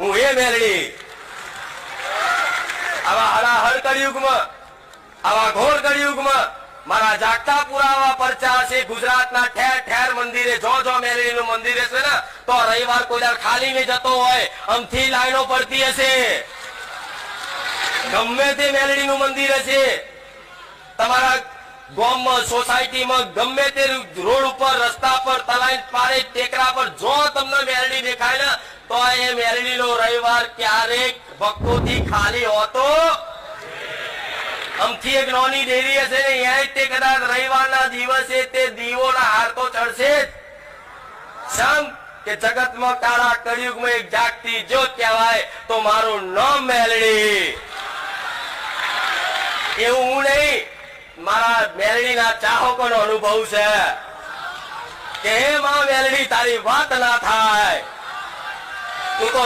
હું એ મેલડી આવા હળાહળ કળિયુગમાં, આવા ઘોર કળિયુગમાં મારા જાગતા પુરાવા પરચા છે ગુજરાતના ઠેર ઠેર મંદિરે. જો મેલડીનું મંદિર હશે ને તો રવિવાર કોઈ દર ખાલી નહીં જતો હોય, અમથી લાઈનો પડતી હશે. ગમે તે મેલડીનું મંદિર હશે તમારા ગામમાં, સોસાયટીમાં, ગમે તે રોડ ઉપર, રસ્તા પર, તલાઈ પારે, ટેકરા પર જો તમને મેલડી દેખાય ને તો એ મેલડીનો રવિવાર ક્યારેક ભક્તોથી ખાલી હોતો. અમથી એક નાની ડેરી હશે ને એ તે કદાચ રવિવારના દિવસે તે દીવોના હાર તો ચડશે જ. સમ કે જગતમાં કાળા કળિયુગમાં એક જાગતી જ્યોત કહેવાય તો મારું નામ મેલડી. એવું હું નહીં, મારા મેલડીના ચાહકોનો અનુભવ છે કે હે માં મેલડી તારી વાત ના થાય, તું તો